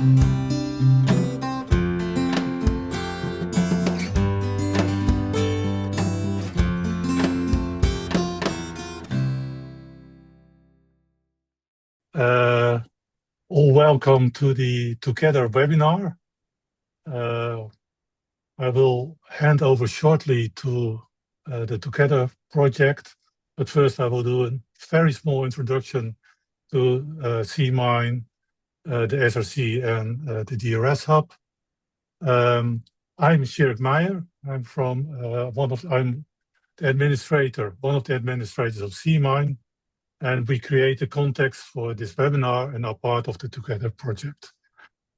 All welcome to the Together webinar. I will hand over shortly to the Together project, but first I will do a very small introduction to CMINE, the SRC, and the DRS Hub. I'm Sjerk Meijer. I'm from I'm the administrator, one of the administrators of CMINE, and we create the context for this webinar and are part of the Together project.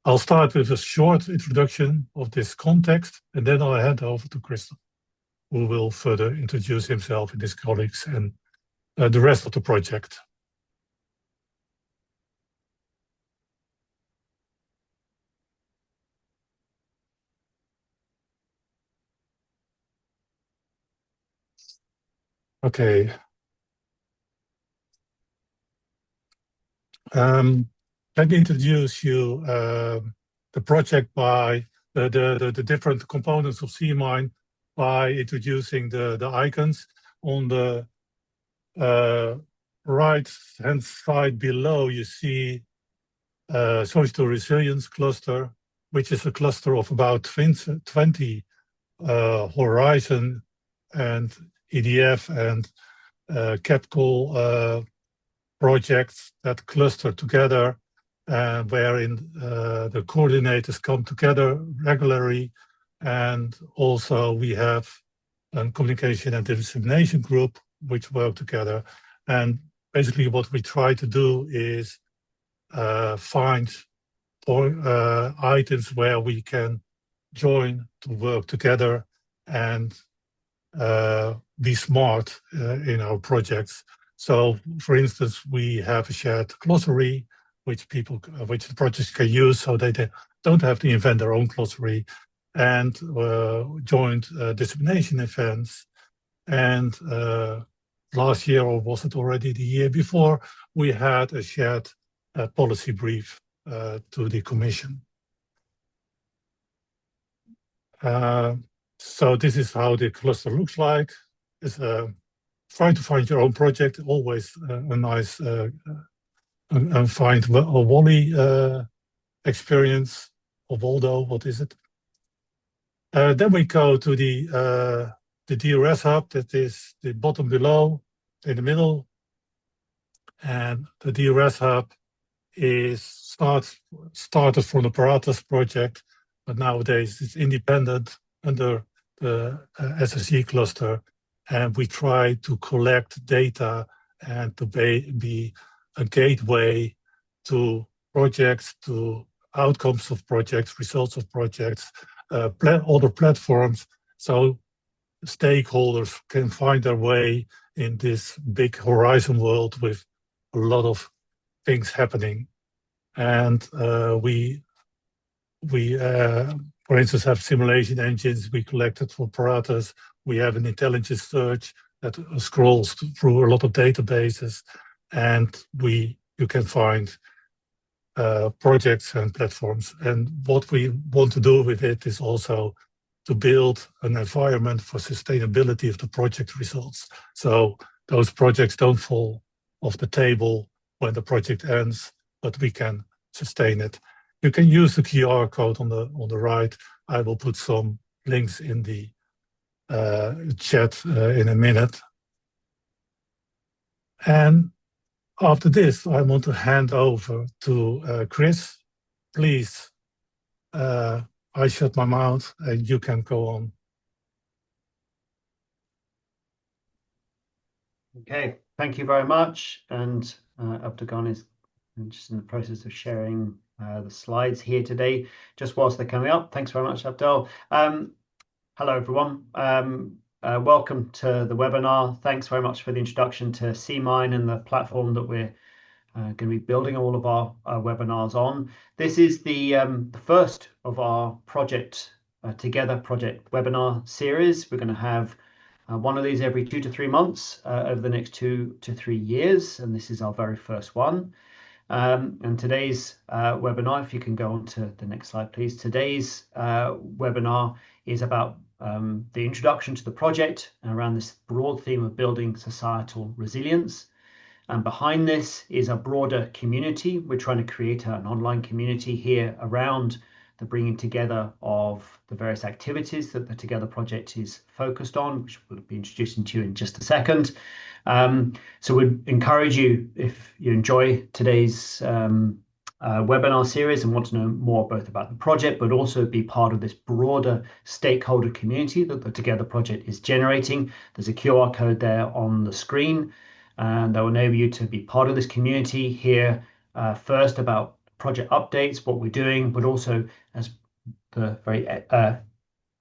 I'll start with a short introduction of this context, and then I'll hand over to Crystal, who will further introduce himself and his colleagues and the rest of the project. Okay. Let me introduce you the project by the different components of CMINE by introducing the icons. On the right-hand side below, you see social resilience cluster, which is a cluster of about 20 Horizon and EDF and CAPCOL projects that cluster together, wherein the coordinators come together regularly, and also we have a communication and dissemination group which work together. And basically what we try to do is find items where we can join to work together and be smart in our projects. So, for instance, we have a shared glossary which the projects can use, so they don't have to invent their own glossary, and joint dissemination events. And last year, or was it already the year before, we had a shared policy brief to the Commission. So this is how the cluster looks like. It's try to find your own project, always a nice and find a Wally experience, or Waldo, what is it? Then we go to the DRS Hub, that is the bottom below, in the middle. And the DRS Hub is started from the Moderators project, but nowadays it's independent under the SRC cluster. And we try to collect data and to be a gateway to projects, to outcomes of projects, results of projects, other platforms, so stakeholders can find their way in this big horizon world with a lot of things happening. And we for instance, have simulation engines we collected for Moderators. We have an intelligence search that scrolls through a lot of databases, and you can find projects and platforms. And what we want to do with it is also to build an environment for sustainability of the project results. So those projects don't fall off the table when the project ends, but we can sustain it. You can use the QR code on the right. I will put some links in the chat in a minute. And after this, I want to hand over to Chris. Please, I shut my mouth and you can go on. Okay, thank you very much. And Abdelghani is just in the process of sharing the slides here today, just whilst they're coming up. Thanks very much, Abdel. Hello, everyone. Welcome to the webinar. Thanks very much for the introduction to CMINE and the platform that we're going to be building all of our webinars on. This is the first of our project Together project webinar series. We're going to have one of these every 2 to 3 months over the next 2 to 3 years, and this is our very first one. And today's webinar, if you can go on to the next slide, please. Today's webinar is about the introduction to the project around this broad theme of building societal resilience. And behind this is a broader community. We're trying to create an online community here around the bringing together of the various activities that the Together project is focused on, which we'll be introducing to you in just a second. So we'd encourage you, if you enjoy today's webinar series and want to know more both about the project, but also be part of this broader stakeholder community that the Together project is generating. There's a QR code there on the screen, and that will enable you to be part of this community, hear first about project updates, what we're doing, but also as the very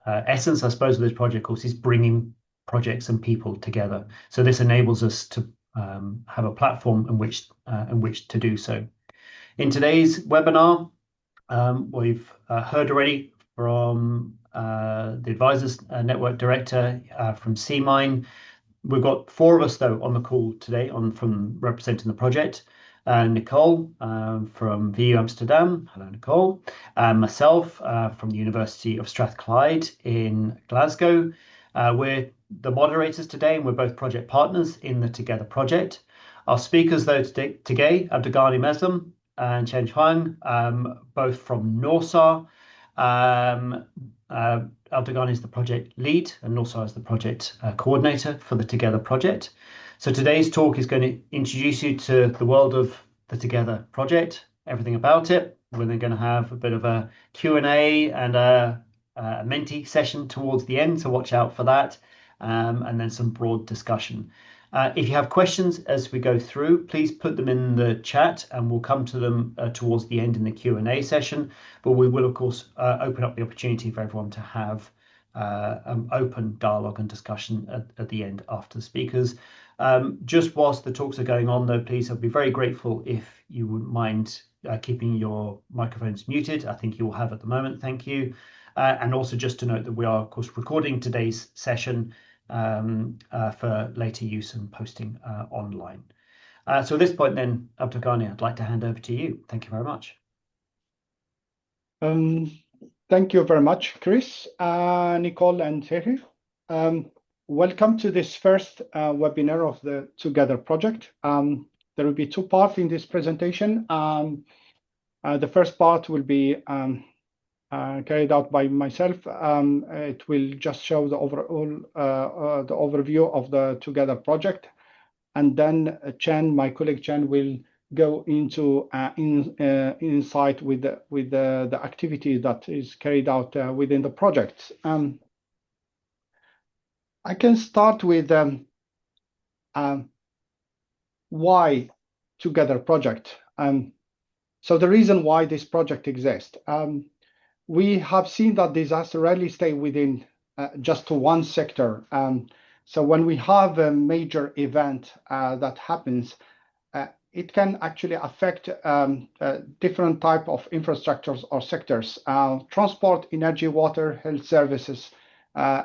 essence, I suppose, of this project course is bringing projects and people together. So this enables us to have a platform in which to do so. In today's webinar, we've heard already from the Advisors Network Director from CMINE. We've got 4 of us, though, on the call today from representing the project. Nicole from VU Amsterdam. Hello, Nicole. Myself from the University of Strathclyde in Glasgow. We're the moderators today, and we're both project partners in the Together project. Our speakers, though, today, Abdelghani Meslem and Chen Huang, both from NORSAR. Abdelghani is the project lead, and NORSAR is the project coordinator for the Together project. So today's talk is going to introduce you to the world of the Together project, everything about it. We're then going to have a bit of a Q&A and a Menti session towards the end, so watch out for that, and then some broad discussion. If you have questions as we go through, please put them in the chat and we'll come to them towards the end in the Q&A session. But we will, of course, open up the opportunity for everyone to have open dialogue and discussion at the end after the speakers. Just whilst the talks are going on, though, please, I'd be very grateful if you wouldn't mind keeping your microphones muted. I think you will have at the moment. Thank you. And also just to note that we are, of course, recording today's session for later use and posting online. So at this point then, Abdelghani, I'd like to hand over to you. Thank you very much. Thank you very much, Chris, Nicole, and Sehi. Welcome to this first webinar of the Together project. There will be 2 parts in this presentation. The first part will be carried out by myself. It will just show the overall the overview of the Together project, and then Chen, my colleague Chen, will go into insight with the activity that is carried out within the project. I can start with why Together project. So the reason why this project exists. We have seen that disaster rarely stay within just one sector. So when we have a major event that happens, it can actually affect different type of infrastructures or sectors: transport, energy, water, health services,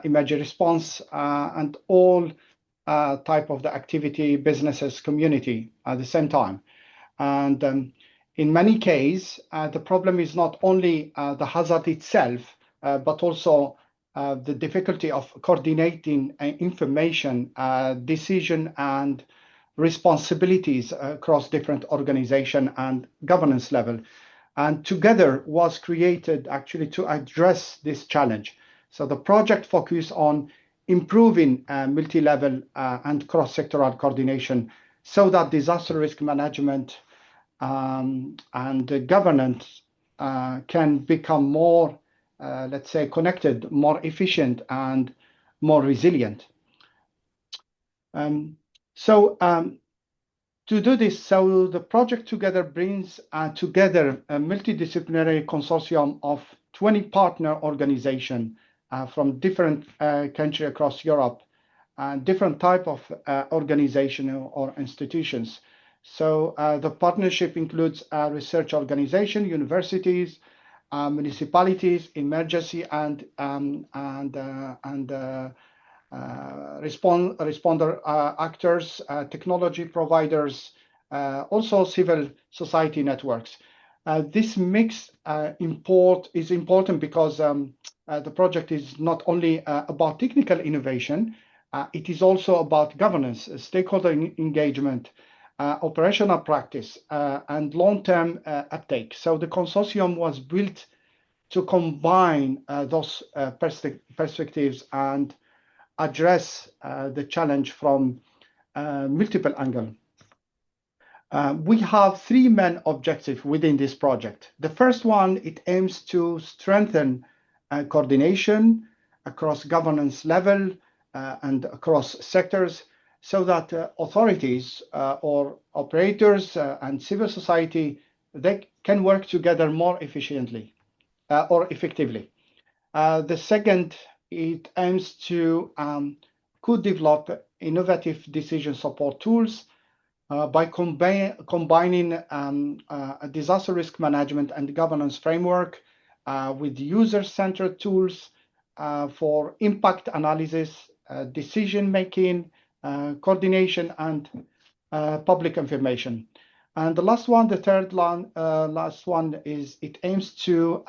emergency response, and all type of the activity, businesses, community at the same time. And in many cases, the problem is not only the hazard itself, but also the difficulty of coordinating information, decision, and responsibilities across different organization and governance level. And Together was created actually to address this challenge. So the project focused on improving multi-level and cross-sectoral coordination so that disaster risk management and governance can become more, let's say, connected, more efficient, and more resilient. To do this, so the project Together brings together a multidisciplinary consortium of 20 partner organizations from different countries across Europe, and different type of organization or institutions. So the partnership includes research organization, universities, municipalities, emergency and responder actors, technology providers, also civil society networks. This mix is important because the project is not only about technical innovation, it is also about governance, stakeholder engagement, operational practice, and long-term uptake. So the consortium was built to combine those perspectives and address the challenge from multiple angles. We have three main objectives within this project. The first one, it aims to strengthen coordination across governance level and across sectors so that authorities or operators and civil society, they can work together more efficiently or effectively. The second, it aims to co-develop innovative decision support tools by combining a disaster risk management and governance framework with user-centered tools for impact analysis, decision-making, coordination, and public information. And the last one, the third one, last one is it aims to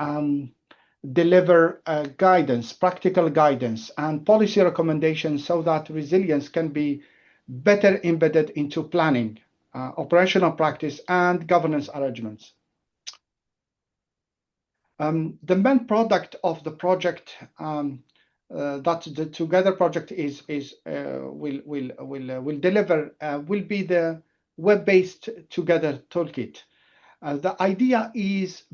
deliver guidance, practical guidance, and policy recommendations so that resilience can be better embedded into planning, operational practice, and governance arrangements. The main product of the project that the Together project will deliver will be the web-based Together toolkit. The idea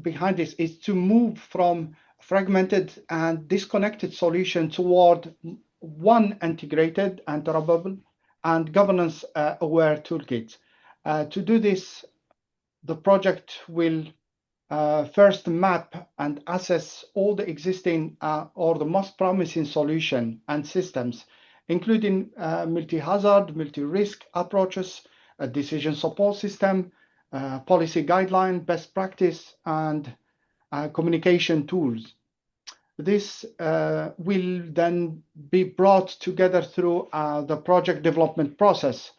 behind this is to move from fragmented and disconnected solution toward one integrated, interoperable, and governance-aware toolkit. To do this, the project will first map and assess all the existing or the most promising solution and systems, including multi-hazard, multi-risk approaches, a decision support system, policy guideline, best practice, and communication tools. This will then be brought together through the project development process.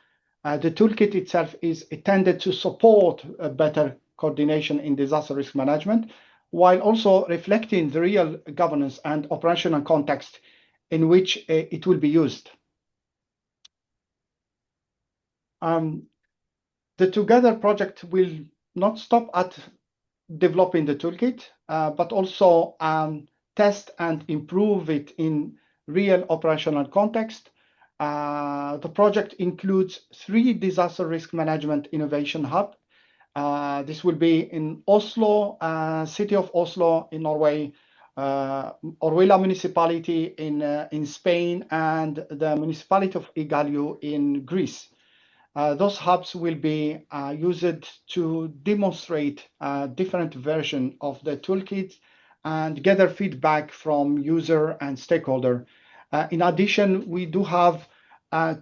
The toolkit itself is intended to support a better coordination in disaster risk management, while also reflecting the real governance and operational context in which it will be used. The Together project will not stop at developing the toolkit, but also test and improve it in real operational context. The project includes 3 disaster risk management innovation hubs. This will be in Oslo, city of Oslo in Norway, Orwella municipality in Spain, and the municipality of Igaliou in Greece. Those hubs will be used to demonstrate different versions of the toolkit and gather feedback from user and stakeholder. In addition, we do have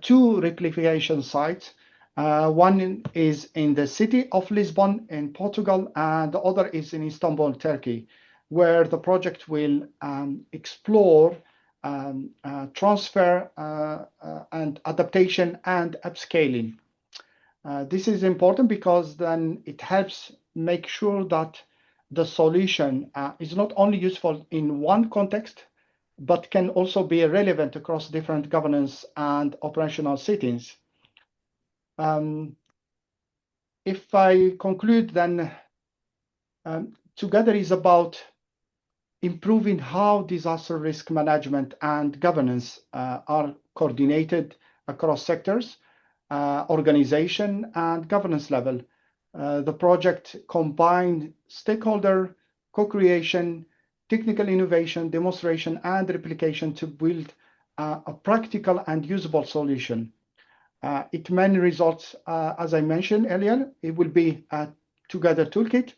2 replication sites. One is in the city of Lisbon in Portugal, and the other is in Istanbul, Turkey, where the project will explore transfer and adaptation and upscaling. This is important because then it helps make sure that the solution is not only useful in one context, but can also be relevant across different governance and operational settings. If I conclude, then Together is about improving how disaster risk management and governance are coordinated across sectors, organization, and governance level. The project combined stakeholder co-creation, technical innovation, demonstration, and replication to build a practical and usable solution. Its main results, as I mentioned earlier, it will be a Together toolkit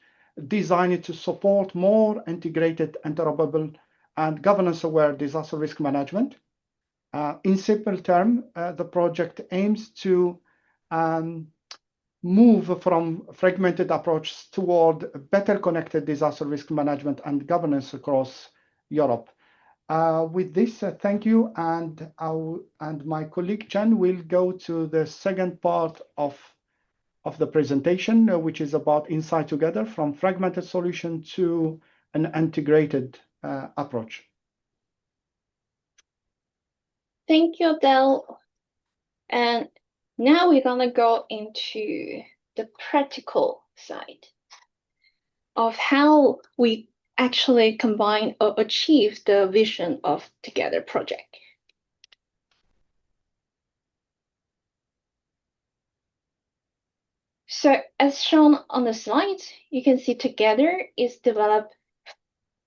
designed to support more integrated, interoperable, and governance-aware disaster risk management. In simple terms, the project aims to move from fragmented approach toward better connected disaster risk management and governance across Europe. With this, thank you, and my colleague Chen will go to the second part of of the presentation, which is about insight together from fragmented solution to an integrated approach. Thank you, Abdel. And now we're gonna go into the practical side of how we actually combine or achieve the vision of Together project. So as shown on the slide, you can see Together is developed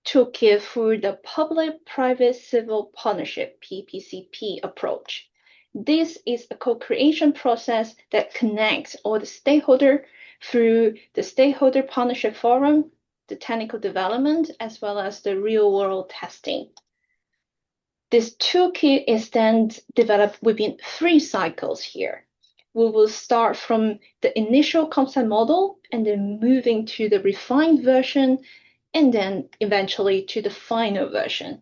toolkit through the public-private civil partnership (PPCP) approach. This is a co-creation process that connects all the stakeholders through the stakeholder partnership forum, the technical development, as well as the real-world testing. This toolkit is then developed within 3 cycles here. We will start from the initial concept model and then moving to the refined version and then eventually to the final version.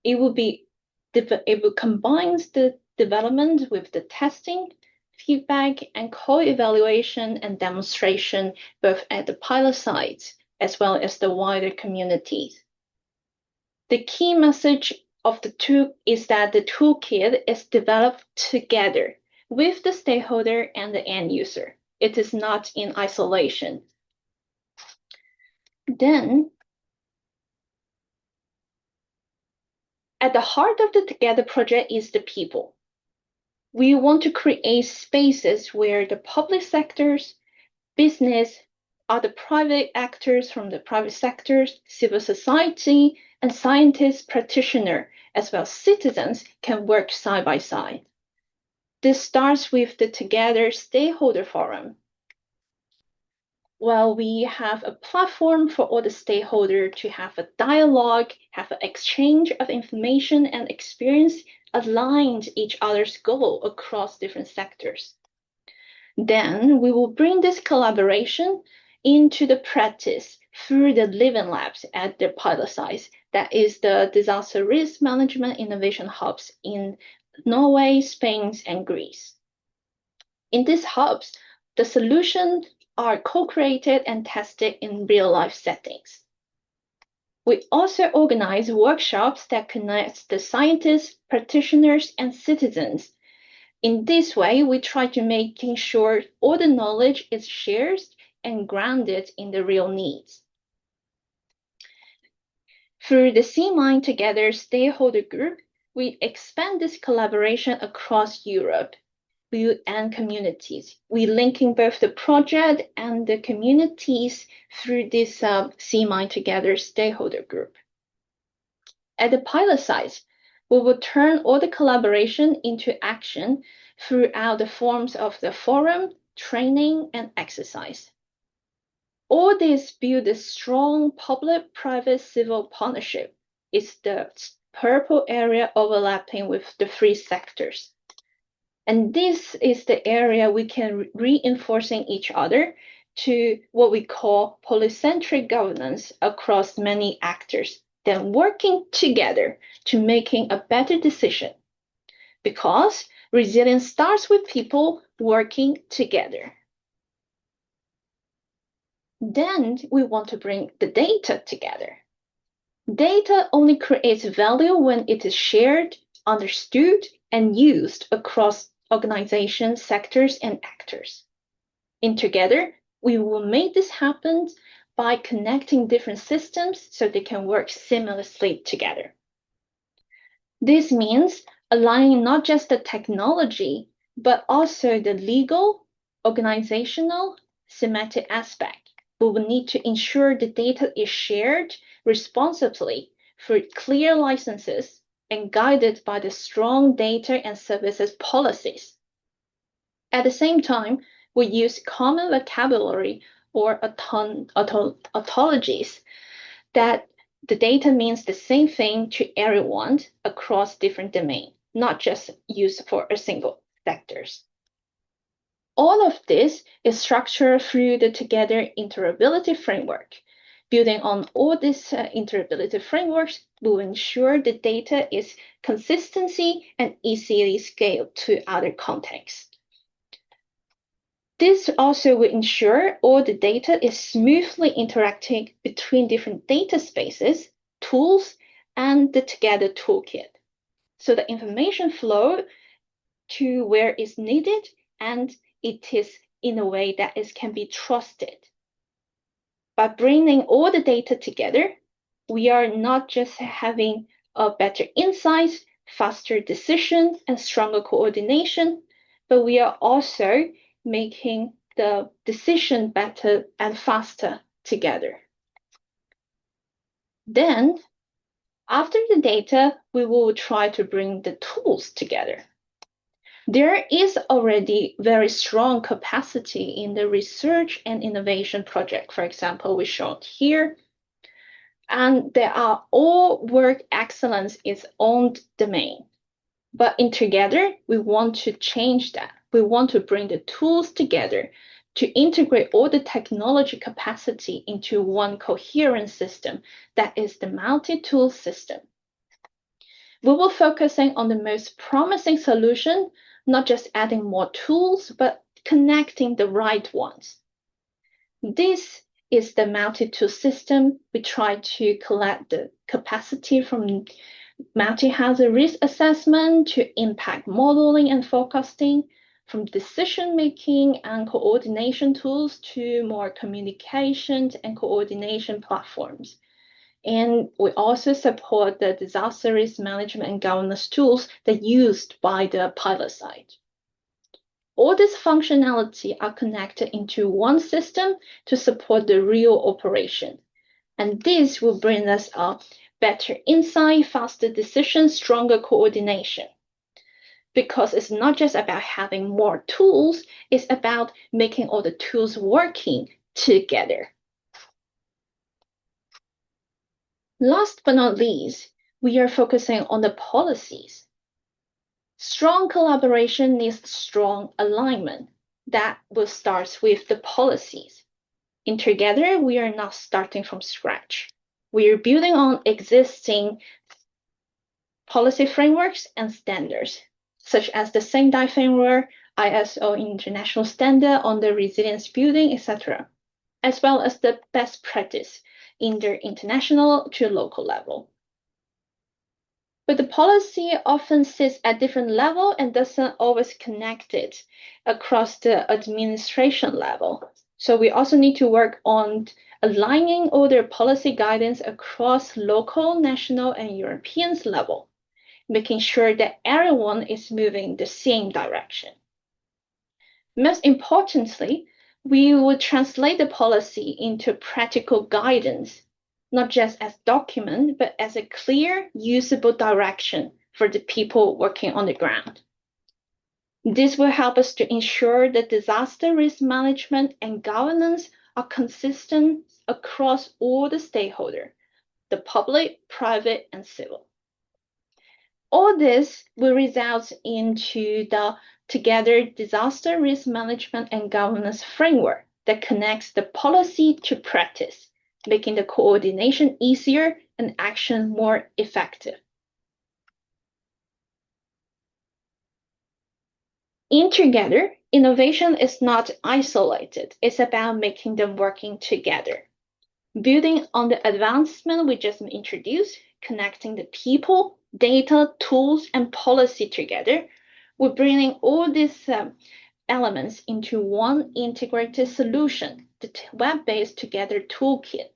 It will combine the development with the testing, feedback, and co-evaluation and demonstration, both at the pilot sites as well as the wider communities. The key message of the tool is that the toolkit is developed together with the stakeholder and the end user. It is not in isolation. Then, at the heart of the Together project is the people. We want to create spaces where the public sectors, business, other private actors from the private sectors, civil society, and scientists, practitioners, as well as citizens can work side by side. This starts with the Together Stakeholder Forum. Well, we have a platform for all the stakeholders to have a dialogue, have an exchange of information and experience aligned each other's goal across different sectors. Then we will bring this collaboration into the practice through the living labs at the pilot sites. That is the disaster risk management innovation hubs in Norway, Spain, and Greece. In these hubs, the solutions are co-created and tested in real-life settings. We also organize workshops that connect the scientists, practitioners, and citizens. In this way, we try to making sure all the knowledge is shared and grounded in the real needs. Through the CMINE Together stakeholder group, we expand this collaboration across Europe and communities. We linking both the project and the communities through this CMINE Together stakeholder group. At the pilot sites, we will turn all the collaboration into action throughout the forms of the forum, training, and exercise. All this build a strong public-private civil partnership. It's the purple area overlapping with the 3 sectors. And this is the area we can reinforcing each other to what we call polycentric governance across many actors, then working together to making a better decision. Because resilience starts with people working together. Then we want to bring the data together. Data only creates value when it is shared, understood, and used across organizations, sectors, and actors. In Together, we will make this happen by connecting different systems so they can work seamlessly together. This means aligning not just the technology, but also the legal, organizational, semantic aspect. We will need to ensure the data is shared responsibly through clear licenses and guided by the strong data and services policies. At the same time, we use common vocabulary or tautologies that the data means the same thing to everyone across different domains, not just used for a single sectors. All of this is structured through the Together interoperability framework. Building on all these interoperability frameworks, we will ensure the data is consistency and easily scaled to other contexts. This also will ensure all the data is smoothly interacting between different data spaces, tools, and the Together toolkit. So the information flow to where it's needed, and it is in a way that it can be trusted. By bringing all the data together, we are not just having a better insights, faster decision, and stronger coordination, but we are also making the decision better and faster together. Then, after the data, we will try to bring the tools together. There is already very strong capacity in the research and innovation project, for example, we showed here. And they are all work excellence its own domain. But in together, we want to change that. We want to bring the tools together to integrate all the technology capacity into one coherent system that is the multi-tool system. We will focusing on the most promising solution, not just adding more tools, but connecting the right ones. This is the multi-tool system. We try to collect the capacity from multi-hazard risk assessment to impact modeling and forecasting, from decision-making and coordination tools to more communication and coordination platforms. And we also support the disaster risk management and governance tools that are used by the pilot site. All this functionality are connected into one system to support the real operation. And this will bring us a better insight, faster decisions, stronger coordination. Because it's not just about having more tools, it's about making all the tools working together. Last but not least, we are focusing on the policies. Strong collaboration needs strong alignment. That will start with the policies. In Together, we are not starting from scratch. We are building on existing policy frameworks and standards, such as the Sendai framework, ISO international standard on the resilience building, etc., as well as the best practice in the international to local level. But the policy often sits at different level and doesn't always connect it across the administration level. So we also need to work on aligning all their policy guidance across local, national, and European level, making sure that everyone is moving the same direction. Most importantly, we will translate the policy into practical guidance, not just as document, but as a clear, usable direction for the people working on the ground. This will help us to ensure that disaster risk management and governance are consistent across all the stakeholders, the public, private, and civil. All this will result into the Together disaster risk management and governance framework that connects the policy to practice, making the coordination easier and action more effective. In Together, innovation is not isolated. It's about making them working together. Building on the advancement we just introduced, connecting the people, data, tools, and policy together, we're bringing all these elements into one integrated solution, the web-based Together toolkit.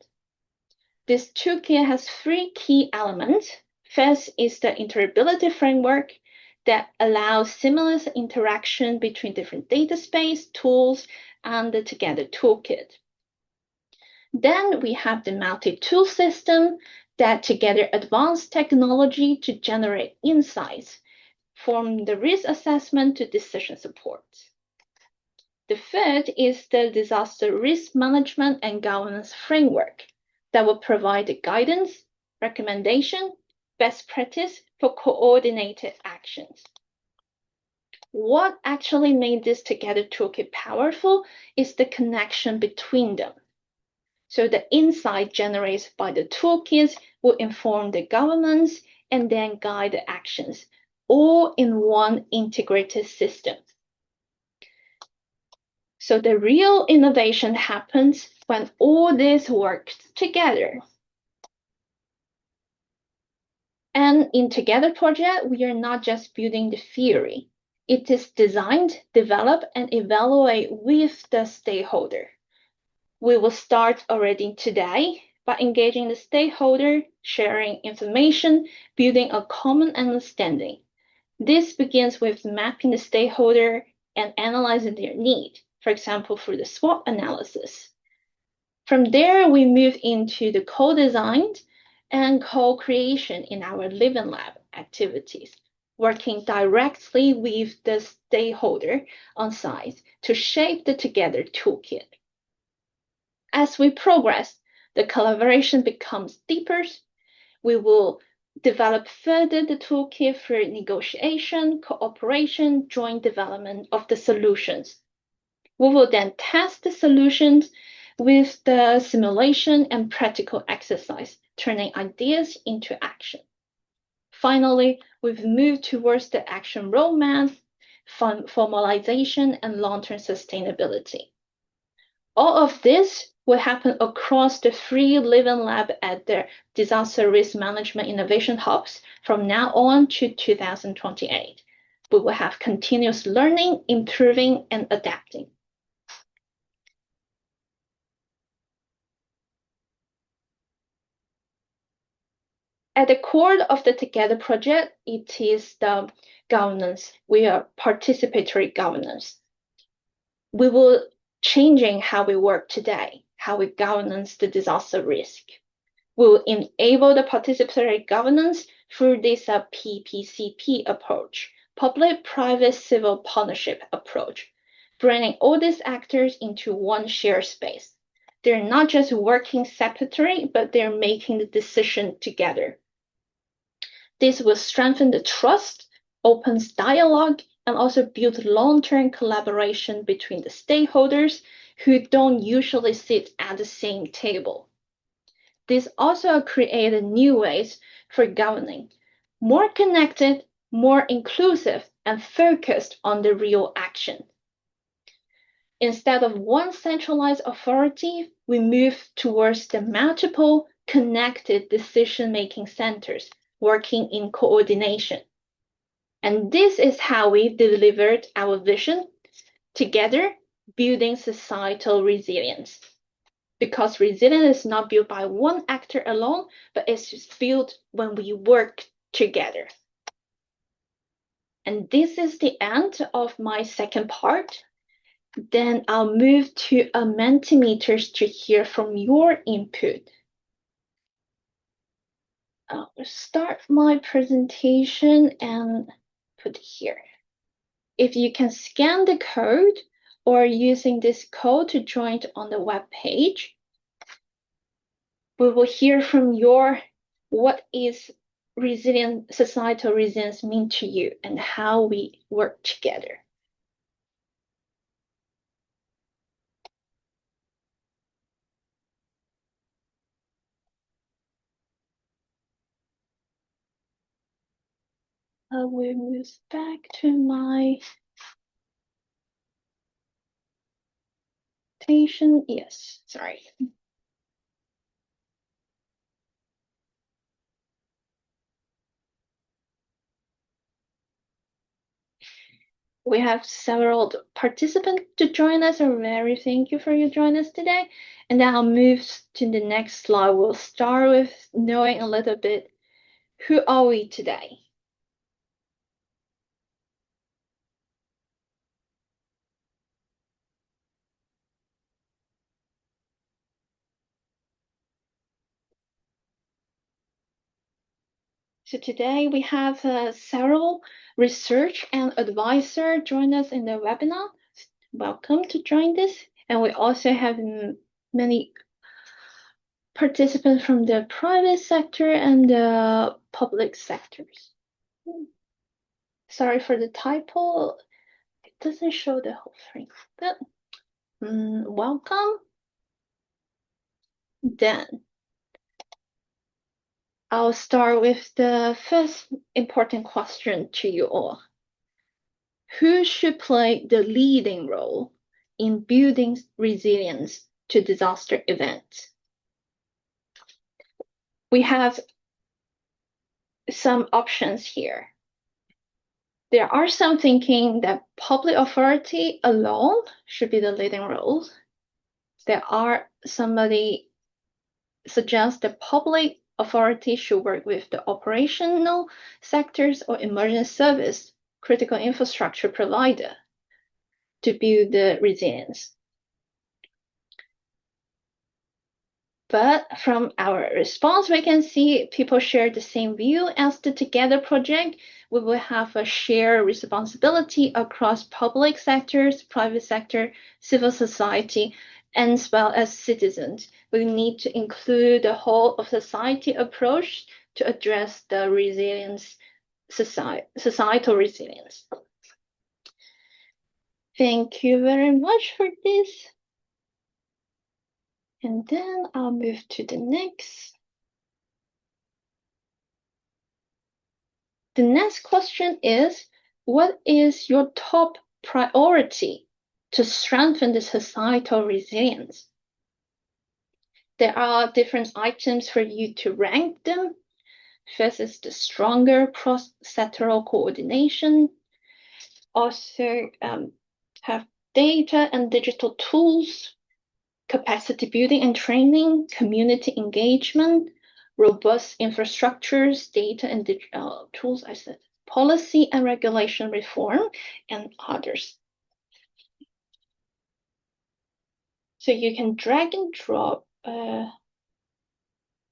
This toolkit has 3 key elements. First is the interoperability framework that allows seamless interaction between different data space, tools, and the Together toolkit. Then we have the multi-tool system that together advanced technology to generate insights from the risk assessment to decision support. The third is the disaster risk management and governance framework that will provide the guidance, recommendation, best practice for coordinated actions. What actually made this Together toolkit powerful is the connection between them. So the insight generated by the toolkits will inform the governance and then guide the actions, all in one integrated system. So the real innovation happens when all this works together. And in Together project, we are not just building the theory. It is designed, developed, and evaluated with the stakeholder. We will start already today by engaging the stakeholder, sharing information, building a common understanding. This begins with mapping the stakeholder and analyzing their need, for example, through the SWOT analysis. From there, we move into the co-design and co-creation in our Living Lab activities, working directly with the stakeholder on site to shape the Together toolkit. As we progress, the collaboration becomes deeper. We will develop further the toolkit for negotiation, cooperation, joint development of the solutions. We will then test the solutions with the simulation and practical exercise, turning ideas into action. Finally, we've moved towards the action roadmap, formalization, and long-term sustainability. All of this will happen across the 3 Living Lab at the Disaster Risk Management Innovation Hubs from now on to 2028. We will have continuous learning, improving, and adapting. At the core of the Together project, it is the governance. We are participatory governance. We will changing how we work today, how we governance the disaster risk. We will enable the participatory governance through this PPCP approach, public-private civil partnership approach, bringing all these actors into one shared space. They're not just working separately, but they're making the decision together. This will strengthen the trust, opens dialogue, and also build long-term collaboration between the stakeholders who don't usually sit at the same table. This also created new ways for governing, more connected, more inclusive, and focused on the real action. Instead of one centralized authority, we move towards the multiple connected decision-making centers working in coordination. And this is how we delivered our vision, together building societal resilience. Because resilience is not built by one actor alone, but it's built when we work together. And this is the end of my second part. Then I'll move to Mentimeters to hear from your input. I'll start my presentation and put here. If you can scan the code or using this code to join on the web page, we will hear from your what is societal resilience mean to you and how we work together. I will move back to my presentation. Yes, sorry. We have several participants to join us. I'm very thank you for your joining us today. And then I'll move to the next slide. We'll start with knowing a little bit who are we today. So today we have several research and advisor join us in the webinar. Welcome to join this. And we also have many participants from the private sector and the public sectors. Sorry for the typo. It doesn't show the whole thing, but welcome. Then I'll start with the first important question to you all. Who should play the leading role in building resilience to disaster events. We have some options here. There are some thinking that public authority alone should be the leading role. There are somebody suggests that public authority should work with the operational sectors or emergency service critical infrastructure provider to build the resilience. But from our response, we can see people share the same view as the Together project. We will have a shared responsibility across public sectors, private sector, civil society, as well as citizens. We need to include the whole of society approach to address the resilience, societal resilience. Thank you very much for this. And then I'll move to the next. The next question is, what is your top priority to strengthen the societal resilience? There are different items for you to rank them. First is the stronger cross-sectoral coordination. Also have data and digital tools, capacity building and training, community engagement, robust infrastructures, data and digital tools, I said, policy and regulation reform, and others. So you can drag and drop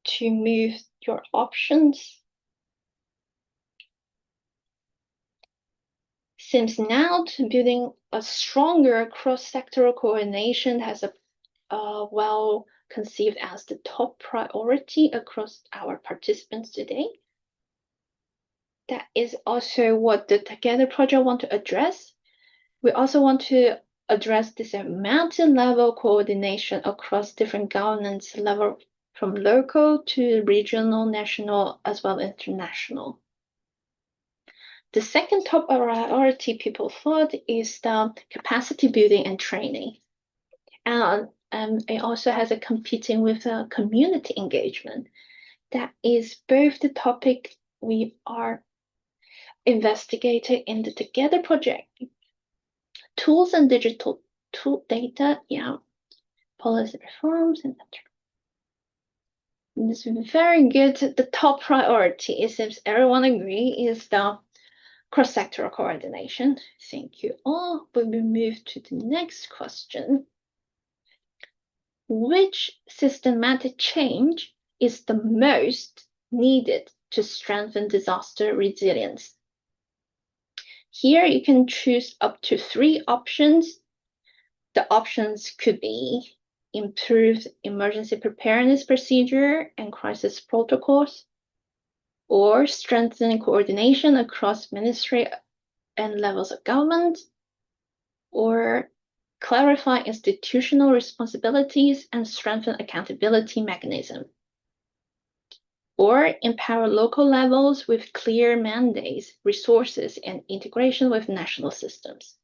to move your options. Since now, building a stronger cross-sectoral coordination has a well conceived as the top priority across our participants today. That is also what the Together project want to address. We also want to address this multi-level coordination across different governance levels, from local to regional, national, as well as international. The second top priority people thought is the capacity building and training. And it also has a competing with community engagement. That is both the topic we are investigating in the Together project. Tools and digital tool data, policy reforms, and this is very good. The top priority, it seems everyone agree, is the cross-sectoral coordination. Thank you all. We will move to the next question. Which systematic change is the most needed to strengthen disaster resilience? Here you can choose up to 3 options. The options could be improved emergency preparedness procedure and crisis protocols, or strengthen coordination across ministry and levels of government, or clarify institutional responsibilities and strengthen accountability mechanism, or empower local levels with clear mandates, resources, and integration with national systems,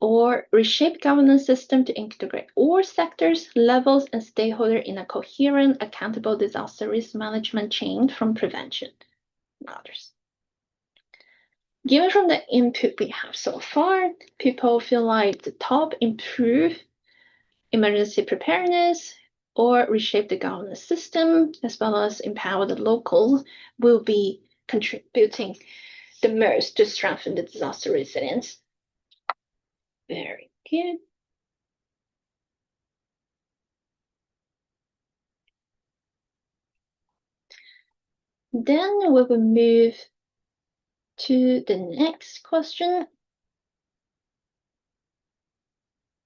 or reshape governance system to integrate all sectors, levels, and stakeholders in a coherent, accountable disaster risk management chain from prevention, and others. Given from the input we have so far, people feel like the top improve emergency preparedness or reshape the governance system, as well as empower the local, will be contributing the most to strengthen the disaster resilience. Very good. Then we will move to the next question.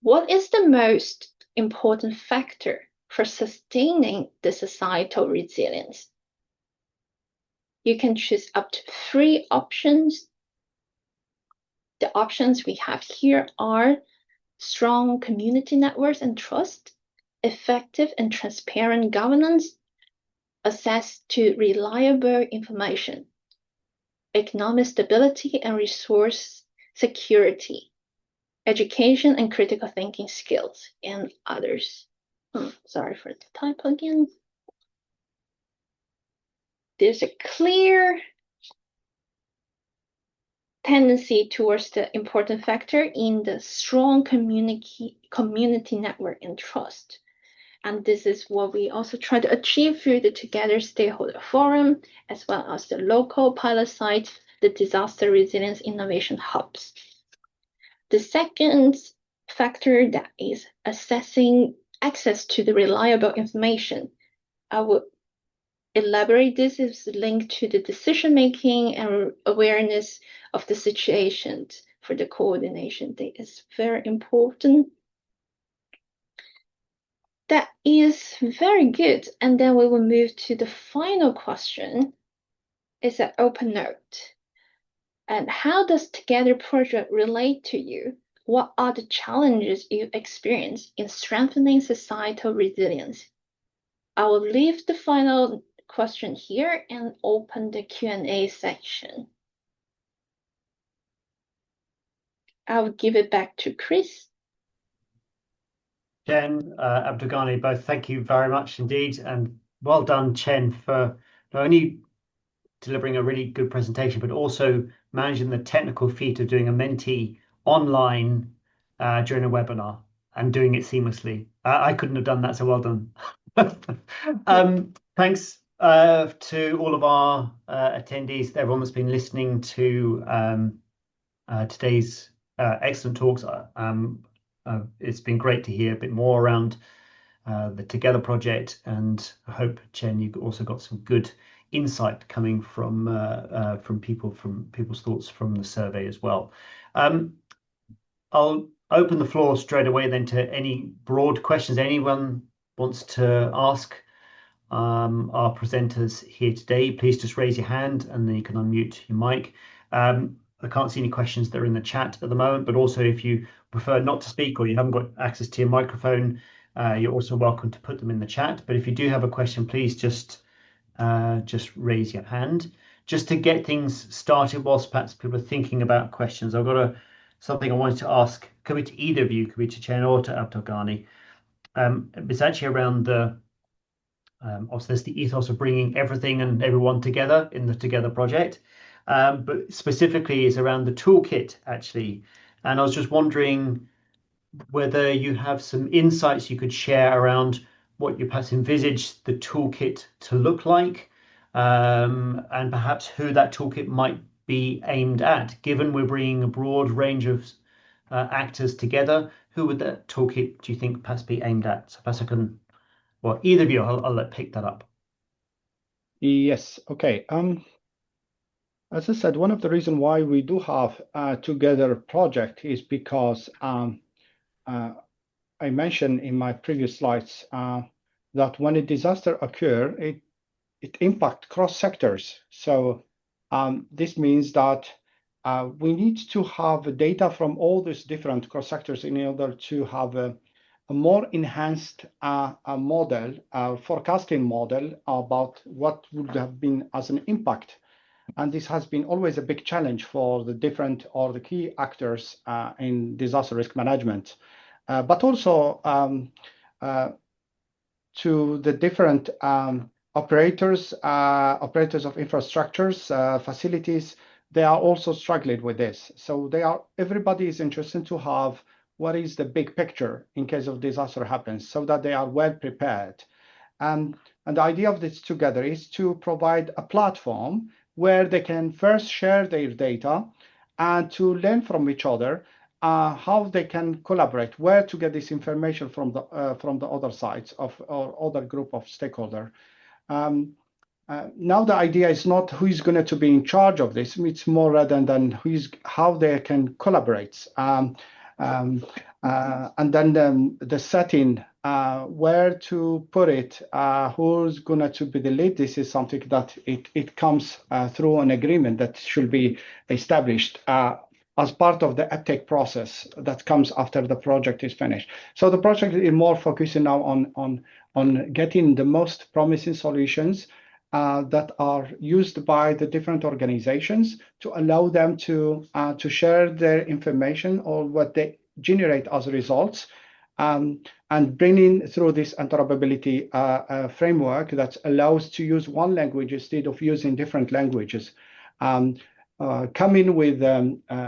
What is the most important factor for sustaining the societal resilience? You can choose up to 3 options. The options we have here are strong community networks and trust, effective and transparent governance, access to reliable information, economic stability and resource security, education and critical thinking skills, and others. Sorry for the typo again. There's a clear tendency towards the important factor in the strong community network and trust. And this is what we also try to achieve through the Together Stakeholder Forum, as well as the local pilot sites, the Disaster Resilience Innovation Hubs. The second factor that is assessing access to the reliable information. I will elaborate this is linked to the decision-making and awareness of the situations for the coordination. That is very important. That is very good. And then we will move to the final question. It's an open note. And how does Together project relate to you? What are the challenges you experience in strengthening societal resilience? I will leave the final question here and open the Q&A section. I'll give it back to Chris. Chen, Abdelghani, both thank you very much indeed, and well done, Chen, for not only delivering a really good presentation, but also managing the technical feat of doing a Menti online during a webinar and doing it seamlessly. I couldn't have done that, so well done. Thanks to all of our attendees, everyone that's been listening to today's excellent talks. It's been great to hear a bit more around the Together project, and I hope, Chen, you also got some good insight coming from people's thoughts from the survey as well. I'll open the floor straight away then to any broad questions anyone wants to ask our presenters here today. Please just raise your hand and then you can unmute your mic. I can't see any questions that are in the chat at the moment, but also if you prefer not to speak or you haven't got access to your microphone, you're also welcome to put them in the chat. But if you do have a question, please just raise your hand. Just to get things started, whilst perhaps people are thinking about questions, I've got something I wanted to ask. Could be to either of you, could be to Chen or to Abdelghani. It's actually around the obviously there's the ethos of bringing everything and everyone together in the Together project, but specifically is around the toolkit actually. And I was just wondering whether you have some insights you could share around what you perhaps envisage the toolkit to look like, and perhaps who that toolkit might be aimed at. Given we're bringing a broad range of actors together, who would that toolkit, do you think, perhaps be aimed at? So perhaps I can, well, either of you, I'll let pick that up. Yes, okay. As I said, one of the reasons why we do have a Together project is because I mentioned in my previous slides that when a disaster occurs, it impacts cross sectors. So this means that we need to have data from all these different cross sectors in order to have a more enhanced model, forecasting model about what would have been as an impact. And this has been always a big challenge for the different or the key actors in disaster risk management, but also to the different operators of infrastructures, facilities. They are also struggling with this. So everybody is interested to have what is the big picture in case of disaster happens, so that they are well prepared. And the idea of this Together is to provide a platform where they can first share their data and to learn from each other how they can collaborate, where to get this information from the other sides or other group of stakeholders. Now the idea is not who is going to be in charge of this. It's more rather than how they can collaborate. And then the setting, where to put it, who's going to be the lead. This is something that it comes through an agreement that should be established as part of the uptake process that comes after the project is finished. So the project is more focusing now on getting the most promising solutions that are used by the different organizations to allow them to share their information or what they generate as results, and bringing through this interoperability framework that allows to use one language instead of using different languages. Coming with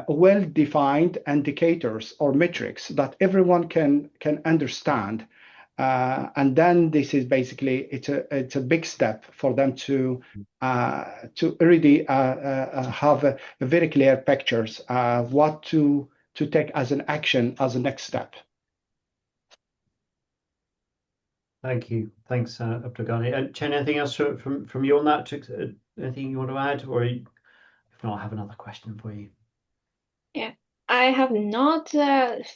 well-defined indicators or metrics that everyone can understand. And then this is basically, it's a big step for them to already have a very clear pictures what to take as an action as a next step. Thank you. Thanks, Abdelghani. And Chen, anything else from you on that? Anything you want to add, or if not, I have another question for you. Yeah, I have not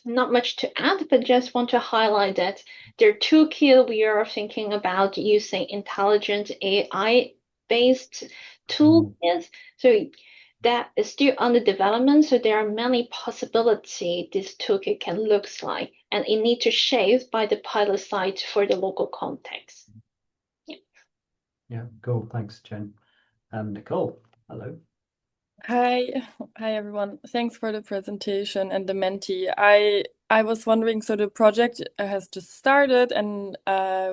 much to add, but just want to highlight that there are two key we are thinking about using intelligent AI-based toolkits. So that is still under development. So there are many possibilities this toolkit can look like, and it needs to shape by the pilot site for the local context. Yeah, cool. Thanks, Chen. Nicole, hello. Hi everyone. Thanks for the presentation and the Menti. I was wondering, so the project has just started, and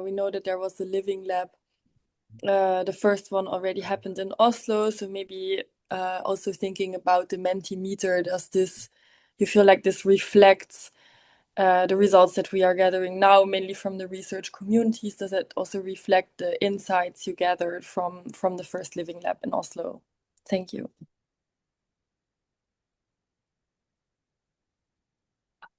we know that there was a living lab. The first one already happened in Oslo, so maybe also thinking about the Mentimeter, you feel like this reflects the results that we are gathering now, mainly from the research communities? Does it also reflect the insights you gathered from the first living lab in Oslo? Thank you.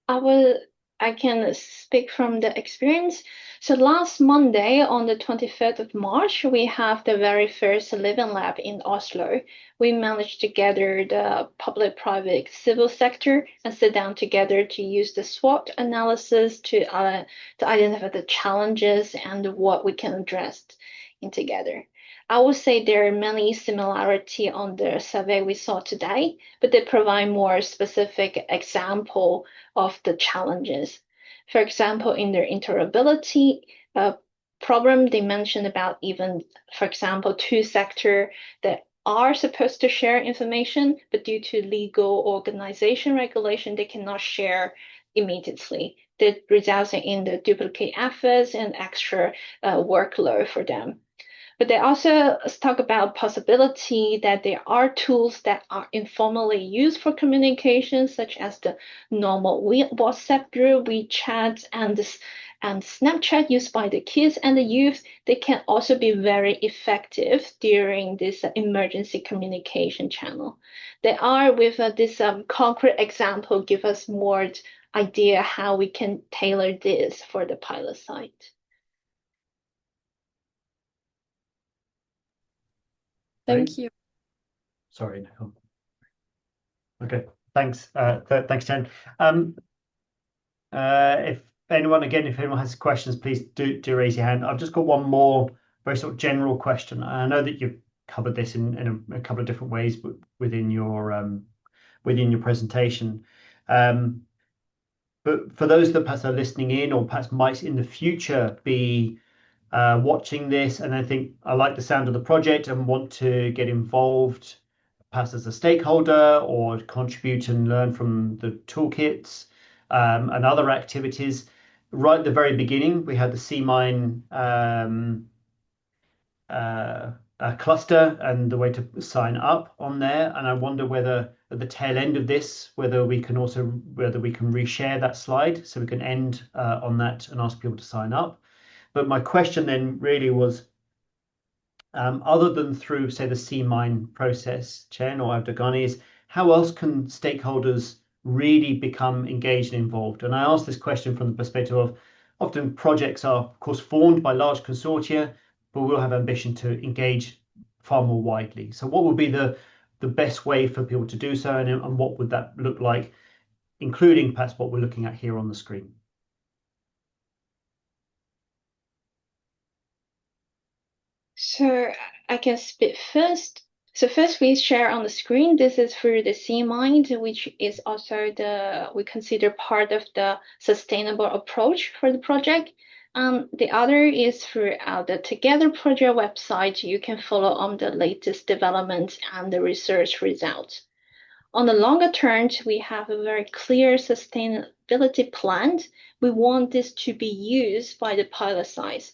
I can speak from the experience. So last Monday, on the 23rd of March, we have the very first living lab in Oslo. We managed to gather the public, private, civil sector and sit down together to use the SWOT analysis to identify the challenges and what we can address in together. I would say there are many similarities on the survey we saw today, but they provide more specific example of the challenges. For example, in their interoperability problem, they mentioned about even, for example, two sectors that are supposed to share information, but due to legal organization regulation, they cannot share immediately. That results in the duplicate efforts and extra workload for them. But they also talk about possibility that there are tools that are informally used for communication, such as the normal WhatsApp group, WeChat, and Snapchat used by the kids and the youth. They can also be very effective during this emergency communication channel. They are, with this concrete example, give us more idea how we can tailor this for the pilot site. Thank you. Sorry, Nicole. Okay, thanks. Thanks, Chen. If anyone has questions, please do raise your hand. I've just got one more very sort of general question. I know that you've covered this in a couple of different ways within your presentation. But for those that perhaps are listening in, or perhaps might in the future be watching this, and I think I like the sound of the project and want to get involved, perhaps as a stakeholder, or contribute and learn from the toolkits and other activities. Right at the very beginning, we had the CMINE cluster and the way to sign up on there, and I wonder whether at the tail end of this, whether we can reshare that slide so we can end on that and ask people to sign up. But my question then really was, other than through, say, the CMINE process, Chen or Abdelghani, is how else can stakeholders really become engaged and involved? And I ask this question from the perspective of often projects are, of course, formed by large consortia, but we'll have ambition to engage far more widely. So what would be the best way for people to do so, and what would that look like, including perhaps what we're looking at here on the screen? So I can speak first. So first we share on the screen. This is for the CMINE, which is also we consider part of the sustainable approach for the project. The other is through the Together project website. You can follow on the latest developments and the research results. On the longer term, we have a very clear sustainability plan, we want this to be used by the pilot sites.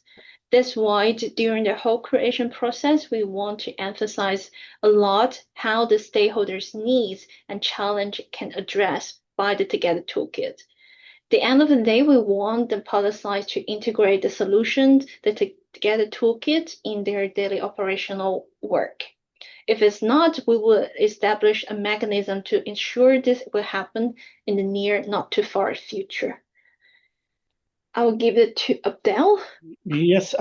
That's why during the whole creation process, we want to emphasize a lot how the stakeholders' needs and challenge can address by the Together Toolkit. At the end of the day, we want the pilot sites to integrate the solutions, the Together Toolkit in their daily operational work. If it's not, we will establish a mechanism to ensure this will happen in the near, not too far future. I will give it to Abdel. Yes.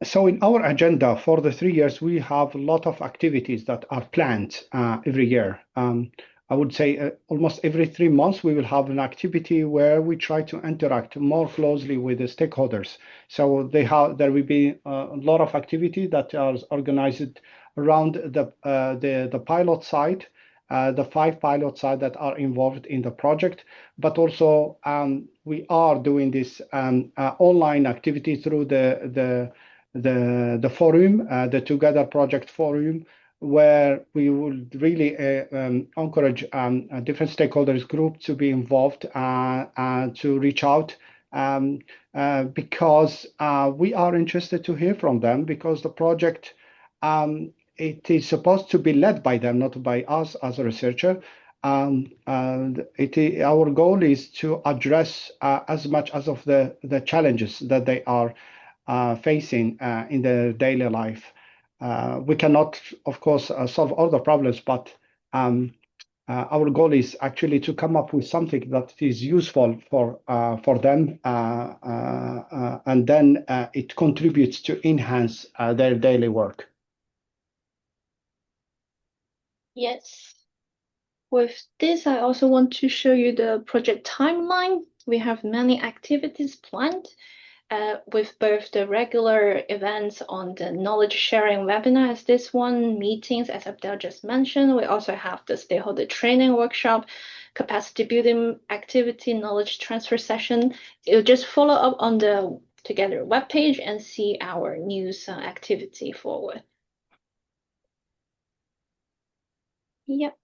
So in our agenda for the 3 years, we have a lot of activities that are planned every year. I would say almost every 3 months, we will have an activity where we try to interact more closely with the stakeholders. So there will be a lot of activity that is organized around the pilot site, the 5 pilot sites that are involved in the project, but also we are doing this online activity through the forum, the Together Project Forum, where we would really encourage different stakeholders group to be involved and to reach out because we are interested to hear from them, because the project it is supposed to be led by them, not by us as a researcher. And our goal is to address as much as of the challenges that they are facing in their daily life. We cannot, of course, solve all the problems, but our goal is actually to come up with something that is useful for them, and then it contributes to enhance their daily work. Yes. With this, I also want to show you the project timeline. We have many activities planned with both the regular events on the knowledge sharing webinar as this one, meetings as Abdel just mentioned. We also have the stakeholder training workshop, capacity building activity, knowledge transfer session. You'll just follow up on the Together webpage and see our news activity forward. Yep.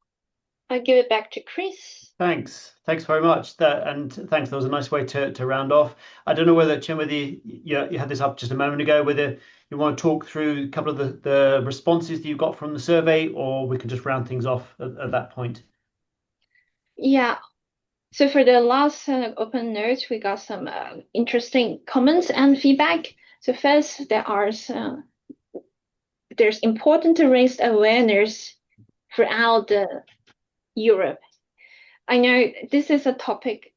I'll give it back to Chris. Thanks very much. And thanks. That was a nice way to round off. I don't know whether, Chen, whether you had this up just a moment ago, whether you want to talk through a couple of the responses that you got from the survey, or we can just round things off at that point. Yeah. So for the last open notes, we got some interesting comments and feedback. So first, there's important to raise awareness throughout Europe. I know this is a topic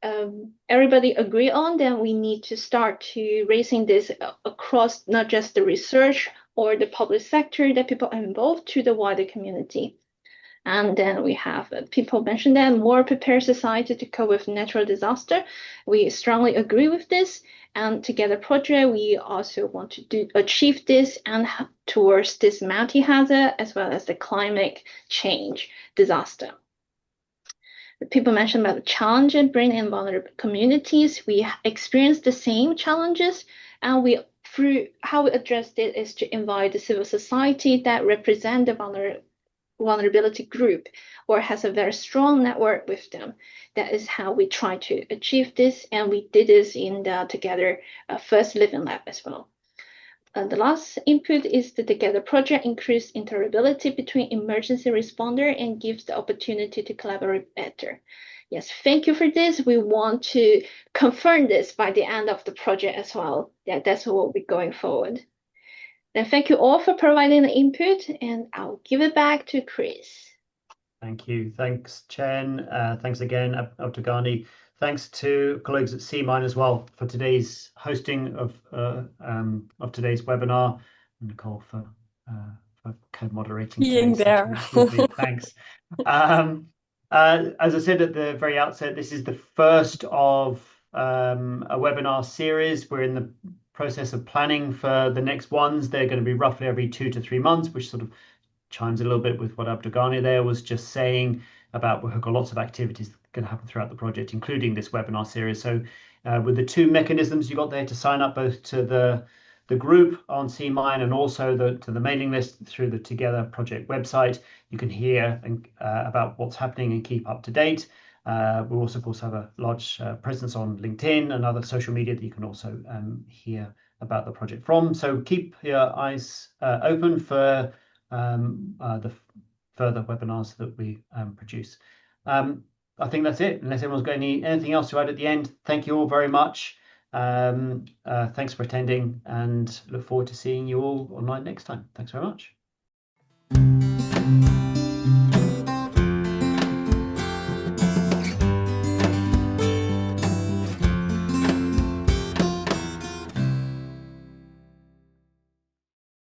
everybody agree on, then we need to start to raising this across not just the research or the public sector that people are involved to the wider community. And then we have people mention that more prepared society to cope with natural disaster. We strongly agree with this. And Together Project, we also want to achieve this and towards this multi-hazard as well as the climate change disaster. The people mentioned about the challenge in bringing in vulnerable communities. We experience the same challenges, and through how we address it is to invite the civil society that represent the vulnerability group or has a very strong network with them. That is how we try to achieve this, and we did this in the Together First Living Lab as well. The last input is the Together Project increased interoperability between emergency responder and gives the opportunity to collaborate better. Yes, thank you for this. We want to confirm this by the end of the project as well. Yeah, that's what we're going forward. Then thank you all for providing the input, and I'll give it back to Chris. Thank you. Thanks, Chen. Thanks again, Abdelghani. Thanks to colleagues at CMINE as well for today's hosting of today's webinar. Nicole for co-moderating. Being there. Thanks. As I said at the very outset, this is the first of a webinar series. We're in the process of planning for the next ones. They're going to be roughly every 2 to 3 months, which sort of chimes a little bit with what Abdelghani there was just saying about we've got lots of activities going to happen throughout the project, including this webinar series. So with the 2 mechanisms you got there to sign up both to the group on CMINE and also to the mailing list through the Together Project website, you can hear about what's happening and keep up to date. We also, of course, have a large presence on LinkedIn and other social media that you can also hear about the project from. So keep your eyes open for the further webinars that we produce. I think that's it, unless everyone's got anything else to add at the end. Thank you all very much. Thanks for attending, and look forward to seeing you all online next time. Thanks very much.